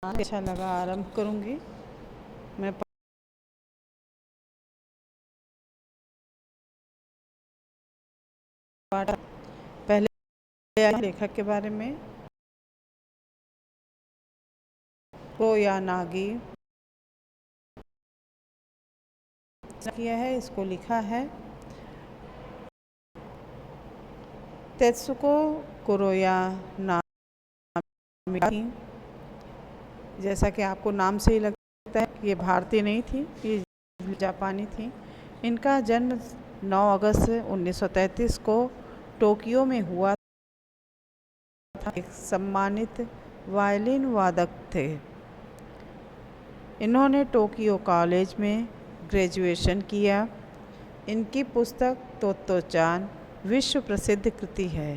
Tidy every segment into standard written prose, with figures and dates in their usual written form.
अच्छा लगा, आरंभ करूंगी। मैं पाठ पहले लेखक के बारे में नागी किया है। इसको लिखा है तेत्सुको कुरोयानागी। जैसा कि आपको नाम से ही लगता है कि ये भारतीय नहीं थी, ये जापानी थी। इनका जन्म 9 अगस्त 1933 को टोक्यो में हुआ था। एक सम्मानित वायलिन वादक थे। इन्होंने टोक्यो कॉलेज में ग्रेजुएशन किया। इनकी पुस्तक तोत्तो-चान विश्व प्रसिद्ध कृति है,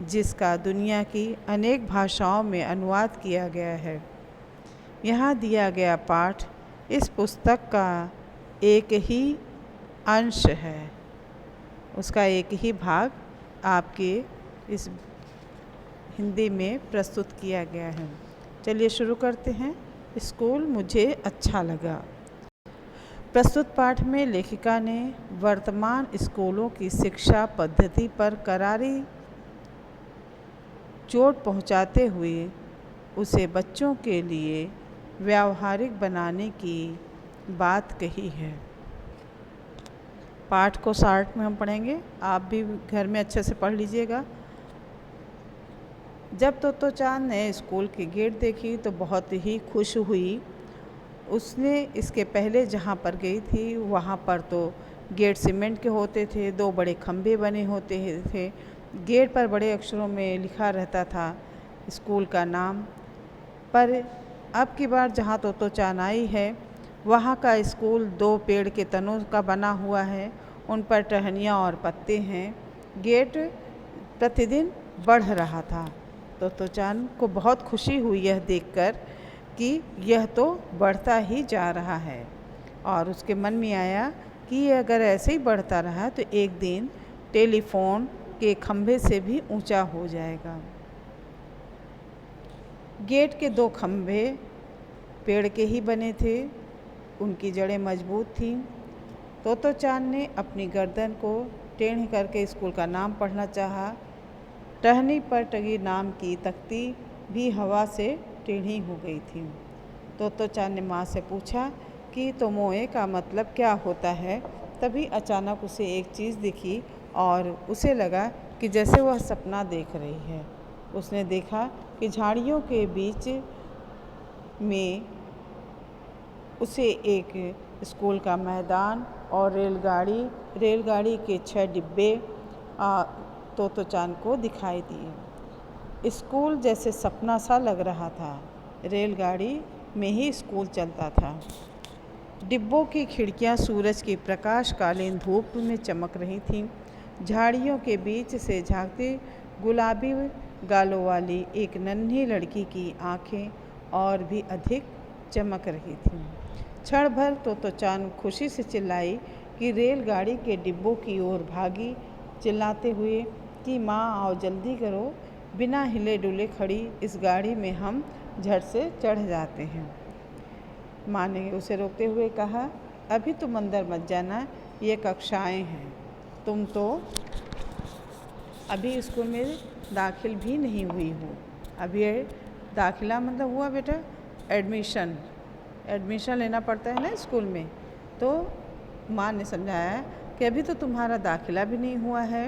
जिसका दुनिया की अनेक भाषाओं में अनुवाद किया गया है। यहाँ दिया गया पाठ इस पुस्तक का एक ही अंश है, उसका एक ही भाग आपके इस हिंदी में प्रस्तुत किया गया है। चलिए शुरू करते हैं। स्कूल मुझे अच्छा लगा। प्रस्तुत पाठ में लेखिका ने वर्तमान स्कूलों की शिक्षा पद्धति पर करारी चोट पहुंचाते हुए उसे बच्चों के लिए व्यावहारिक बनाने की बात कही है। पाठ को शार्ट में हम पढ़ेंगे, आप भी घर में अच्छे से पढ़ लीजिएगा। जब तोत्तो-चान ने स्कूल की गेट देखी तो बहुत ही खुश हुई। उसने इसके पहले जहाँ पर गई थी वहाँ पर तो गेट सीमेंट के होते थे, 2 बड़े खंभे बने होते थे। गेट पर बड़े अक्षरों में लिखा रहता था स्कूल का नाम। पर अब की बार जहाँ तोत्तो-चान आई है वहाँ का स्कूल 2 पेड़ के तनों का बना हुआ है, उन पर टहनियाँ और पत्ते हैं। गेट प्रतिदिन बढ़ रहा था। तोत्तो-चान को बहुत खुशी हुई यह देखकर कि यह तो बढ़ता ही जा रहा है, और उसके मन में आया कि अगर ऐसे ही बढ़ता रहा तो एक दिन टेलीफोन के खंभे से भी ऊंचा हो जाएगा। गेट के 2 खंभे पेड़ के ही बने थे, उनकी जड़ें मजबूत थीं। तोत्तो-चान ने अपनी गर्दन को टेढ़ी करके स्कूल का नाम पढ़ना चाहा। टहनी पर टंगी नाम की तख्ती भी हवा से टेढ़ी हो गई थी। तोत्तो-चान ने माँ से पूछा कि तोमोए का मतलब क्या होता है। तभी अचानक उसे एक चीज़ दिखी और उसे लगा कि जैसे वह सपना देख रही है। उसने देखा कि झाड़ियों के बीच में उसे एक स्कूल का मैदान और रेलगाड़ी के 6 डिब्बे तोत्तो-चान को दिखाई दिए। स्कूल जैसे सपना सा लग रहा था। रेलगाड़ी में ही स्कूल चलता था। डिब्बों की खिड़कियां सूरज की प्रकाशकालीन धूप में चमक रही थीं। झाड़ियों के बीच से झांकती गुलाबी गालों वाली एक नन्ही लड़की की आंखें और भी अधिक चमक रही थीं। क्षण भर तोत्तो-चान खुशी से चिल्लाई कि रेलगाड़ी के डिब्बों की ओर भागी, चिल्लाते हुए कि माँ आओ जल्दी करो, बिना हिले डुले खड़ी इस गाड़ी में हम झट से चढ़ जाते हैं। माँ ने उसे रोकते हुए कहा, अभी तुम अंदर मत जाना, ये कक्षाएं हैं। तुम तो अभी स्कूल में दाखिल भी नहीं हुई हो। अभी दाखिला मतलब हुआ बेटा एडमिशन लेना पड़ता है ना स्कूल में। तो माँ ने समझाया कि अभी तो तुम्हारा दाखिला भी नहीं हुआ है,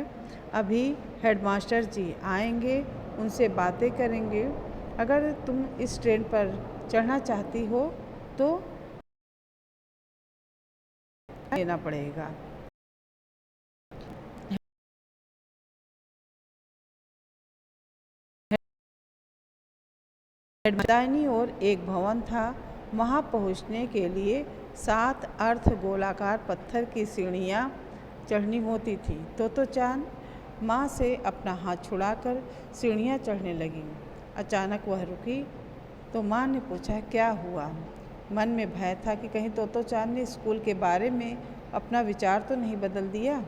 अभी हेडमास्टर जी आएंगे, उनसे बातें करेंगे। अगर तुम इस ट्रेन पर चढ़ना चाहती हो तो लेना पड़ेगा। दाहिनी ओर एक भवन था। वहाँ पहुँचने के लिए 7 अर्ध गोलाकार पत्थर की सीढ़ियाँ चढ़नी होती थी। तोत्तो-चान माँ से अपना हाथ छुड़ाकर सीढ़ियाँ चढ़ने लगी। अचानक वह रुकी तो माँ ने पूछा, क्या हुआ? मन में भय था कि कहीं तोत्तो-चान ने स्कूल के बारे में अपना विचार तो नहीं बदल दिया।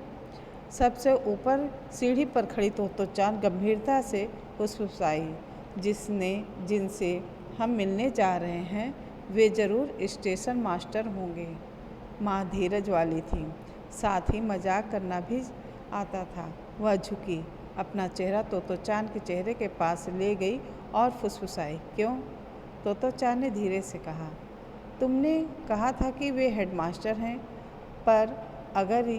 सबसे ऊपर सीढ़ी पर खड़ी तोत्तो-चान गंभीरता से फुसफुसाई, जिनसे हम मिलने जा रहे हैं वे ज़रूर स्टेशन मास्टर होंगे। माँ धीरज वाली थी, साथ ही मजाक करना भी आता था। वह झुकी, अपना चेहरा तोतोचान के चेहरे के पास ले गई और फुसफुसाई, क्यों? तोतोचान ने धीरे से कहा, तुमने कहा था कि वे हेडमास्टर हैं, पर अगर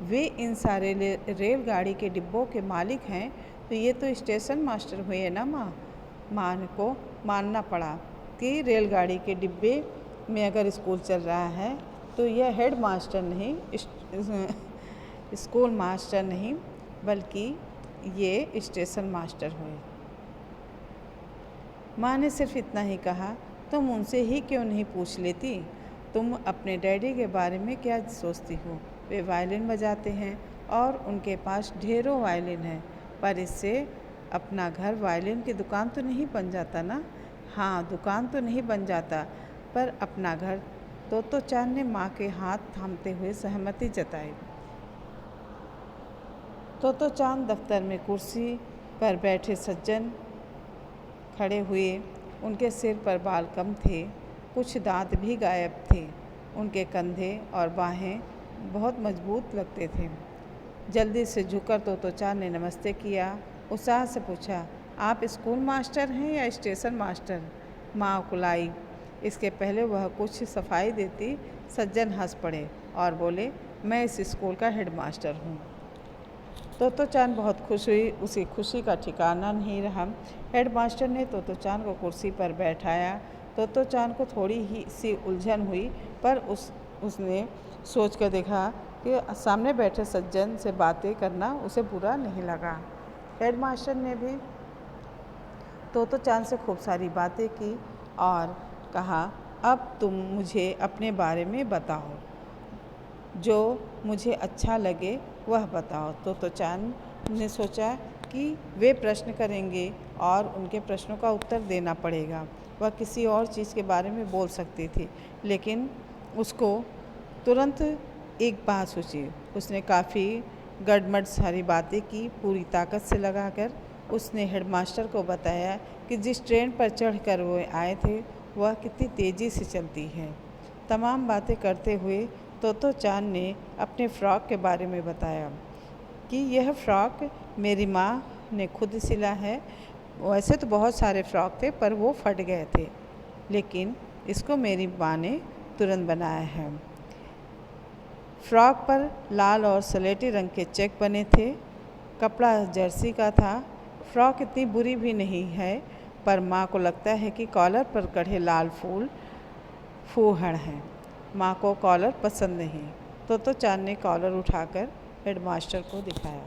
वे इन सारे रेलगाड़ी के डिब्बों के मालिक हैं तो ये तो स्टेशन मास्टर हुए ना माँ। माँ को मानना पड़ा कि रेलगाड़ी के डिब्बे में अगर स्कूल चल रहा है तो यह हेड मास्टर नहीं, स्कूल मास्टर नहीं, बल्कि ये स्टेशन मास्टर हुए। माँ ने सिर्फ इतना ही कहा, तुम उनसे ही क्यों नहीं पूछ लेती? तुम अपने डैडी के बारे में क्या सोचती हो? वे वायलिन बजाते हैं और उनके पास ढेरों वायलिन हैं, पर इससे अपना घर वायलिन की दुकान तो नहीं बन जाता ना? हाँ, दुकान तो नहीं बन जाता, पर अपना घर। तोतोचान ने माँ के हाथ थामते हुए सहमति जताई। तोतोचान दफ्तर में कुर्सी पर बैठे सज्जन खड़े हुए। उनके सिर पर बाल कम थे, कुछ दांत भी गायब थे। उनके कंधे और बाहें बहुत मजबूत लगते थे। जल्दी से झुककर तोतोचान ने नमस्ते किया। उत्साह से पूछा, आप स्कूल मास्टर हैं या स्टेशन मास्टर? माँ उकुलाई। इसके पहले वह कुछ सफाई देती, सज्जन हंस पड़े और बोले, मैं इस स्कूल का हेडमास्टर हूँ। तोतोचान बहुत खुश हुई, उसी खुशी का ठिकाना नहीं रहा। हेडमास्टर ने तोतोचान को कुर्सी पर बैठाया। तोतोचान को थोड़ी ही सी उलझन हुई, पर उसने सोच कर देखा कि सामने बैठे सज्जन से बातें करना उसे बुरा नहीं लगा। हेडमास्टर ने भी तोतोचान से खूब सारी बातें की और कहा, अब तुम मुझे अपने बारे में बताओ, जो मुझे अच्छा लगे वह बताओ। तोतोचान ने सोचा कि वे प्रश्न करेंगे और उनके प्रश्नों का उत्तर देना पड़ेगा। वह किसी और चीज़ के बारे में बोल सकती थी, लेकिन उसको तुरंत एक बात सोची। उसने काफ़ी गड़बड़ सारी बातें की। पूरी ताकत से लगाकर उसने हेडमास्टर को बताया कि जिस ट्रेन पर चढ़कर वो आए थे वह कितनी तेज़ी से चलती है। तमाम बातें करते हुए तोतोचान ने अपने फ़्रॉक के बारे में बताया कि यह फ़्रॉक मेरी माँ ने खुद सिला है। वैसे तो बहुत सारे फ़्रॉक थे, पर वो फट गए थे, लेकिन इसको मेरी माँ ने तुरंत बनाया है। फ़्रॉक पर लाल और सलेटी रंग के चेक बने थे। कपड़ा जर्सी का था। फ़्रॉक इतनी बुरी भी नहीं है, पर माँ को लगता है कि कॉलर पर कढ़े लाल फूल फूहड़ हैं। माँ को कॉलर पसंद नहीं। तोतोचान ने कॉलर उठाकर हेडमास्टर को दिखाया,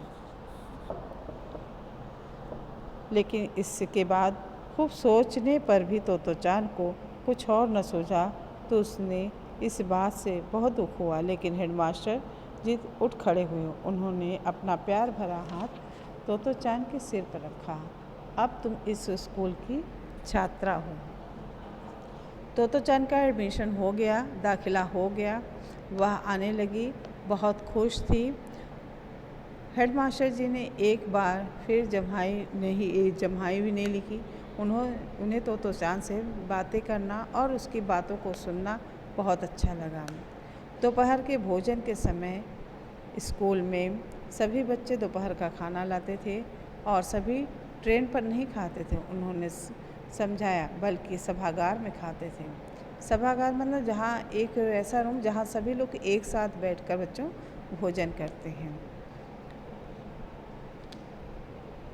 लेकिन इसके बाद खूब सोचने पर भी तोतोचान को कुछ और न सूझा, तो उसने इस बात से बहुत दुख हुआ। लेकिन हेडमास्टर जी उठ खड़े हुए। उन्होंने अपना प्यार भरा हाथ तोतोचान के सिर पर रखा। अब तुम इस स्कूल की छात्रा हो। तोतोचान का एडमिशन हो गया, दाखिला हो गया। वह आने लगी, बहुत खुश थी। हेडमास्टर जी ने एक बार फिर जम्हाई भी नहीं लिखी। उन्हें तोतोचान से बातें करना और उसकी बातों को सुनना बहुत अच्छा लगा। दोपहर के भोजन के समय स्कूल में सभी बच्चे दोपहर का खाना लाते थे और सभी ट्रेन पर नहीं खाते थे। उन्होंने समझाया, बल्कि सभागार में खाते थे। सभागार मतलब जहाँ एक ऐसा रूम जहाँ सभी लोग एक साथ बैठकर बच्चों भोजन करते हैं।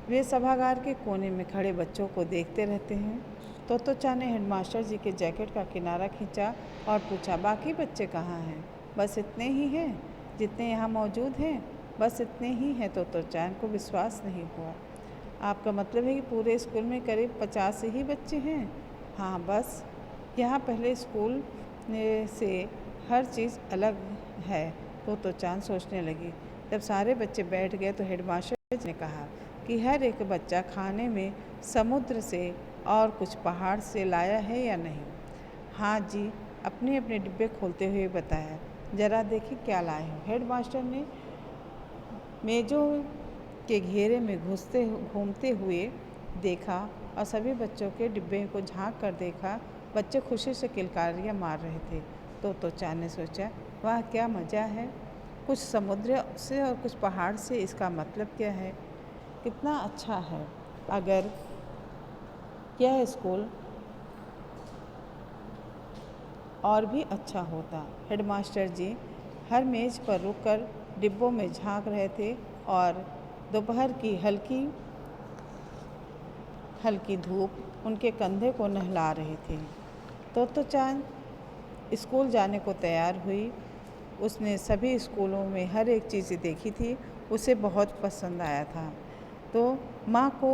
वे सभागार के कोने में खड़े बच्चों को देखते रहते हैं। तोतोचान ने हेडमास्टर जी के जैकेट का किनारा खींचा और पूछा, बाकी बच्चे कहाँ हैं? बस इतने ही हैं जितने यहाँ मौजूद हैं? बस इतने ही हैं। तोतोचान को विश्वास नहीं हुआ। आपका मतलब है कि पूरे स्कूल में करीब 50 ही बच्चे हैं? हाँ, बस यहाँ पहले स्कूल से हर चीज़ अलग है। तोतोचान सोचने लगी। जब सारे बच्चे बैठ गए तो हेडमास्टर ने कहा कि हर एक बच्चा खाने में समुद्र से और कुछ पहाड़ से लाया है या नहीं? हाँ जी, अपने अपने डिब्बे खोलते हुए बताया। ज़रा देखिए क्या लाए हो। हेडमास्टर ने मेज़ों के घेरे में घूमते हुए देखा और सभी बच्चों के डिब्बे को झांक कर देखा। बच्चे खुशी से किलकारियाँ मार रहे थे। तो चान ने सोचा, वाह क्या मज़ा है, कुछ समुद्र से और कुछ पहाड़ से, इसका मतलब क्या है, कितना अच्छा है। अगर यह स्कूल और भी अच्छा होता। हेडमास्टर जी हर मेज़ पर रुककर डिब्बों में झांक रहे थे और दोपहर की हल्की हल्की धूप उनके कंधे को नहला रहे थे। तो चांद स्कूल जाने को तैयार हुई। उसने सभी स्कूलों में हर एक चीज़ देखी थी, उसे बहुत पसंद आया था। तो माँ को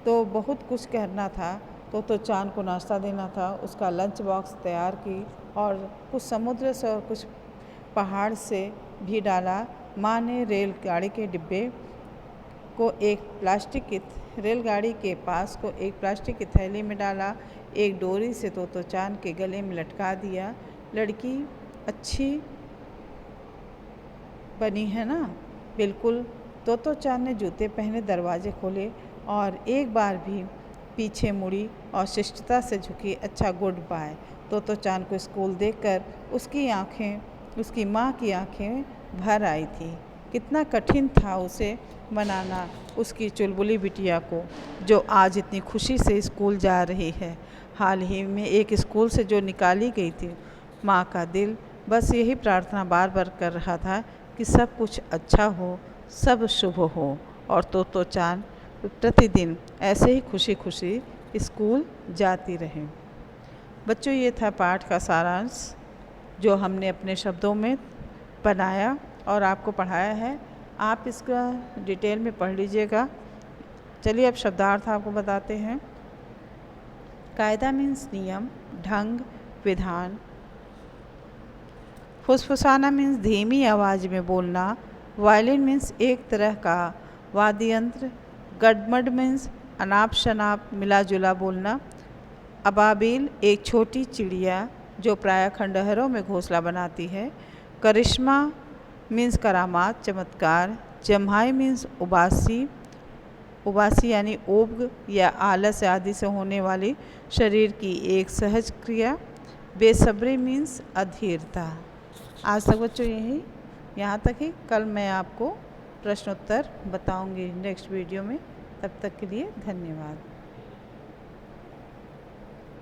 तो बहुत कुछ करना था। तो चांद को नाश्ता देना था, उसका लंच बॉक्स तैयार की और कुछ समुद्र से और कुछ पहाड़ से भी डाला। माँ ने रेलगाड़ी के डिब्बे को रेलगाड़ी के पास को एक प्लास्टिक की थैली में डाला, एक डोरी से तो चांद के गले में लटका दिया। लड़की अच्छी बनी है ना? बिल्कुल। तो चांद ने जूते पहने, दरवाजे खोले और एक बार भी पीछे मुड़ी और शिष्टता से झुकी, अच्छा गुड बाय। तो चांद को स्कूल देखकर उसकी माँ की आंखें भर आई थी। कितना कठिन था उसे मनाना उसकी चुलबुली बिटिया को, जो आज इतनी खुशी से स्कूल जा रही है। हाल ही में एक स्कूल से जो निकाली गई थी। माँ का दिल बस यही प्रार्थना बार बार कर रहा था कि सब कुछ अच्छा हो, सब शुभ हो और तो चांद प्रतिदिन ऐसे ही खुशी खुशी स्कूल जाती रहे। बच्चों, ये था पाठ का सारांश जो हमने अपने शब्दों में बनाया और आपको पढ़ाया है। आप इसका डिटेल में पढ़ लीजिएगा। चलिए अब शब्दार्थ आपको बताते हैं। कायदा मीन्स नियम, ढंग, विधान। फुसफुसाना मीन्स धीमी आवाज़ में बोलना। वायलिन मीन्स एक तरह का वाद्य यंत्र। गडमड मीन्स अनाप शनाप मिला जुला बोलना। अबाबिल एक छोटी चिड़िया जो प्रायः खंडहरों में घोंसला बनाती है। करिश्मा मीन्स करामात, चमत्कार। जम्हाई मीन्स उबासी यानी ऊब या आलस आदि से होने वाली शरीर की एक सहज क्रिया। बेसब्री मीन्स अधीरता। आज तक बच्चों यहाँ तक ही। कल मैं आपको प्रश्नोत्तर बताऊंगी नेक्स्ट वीडियो में। तब तक के लिए धन्यवाद।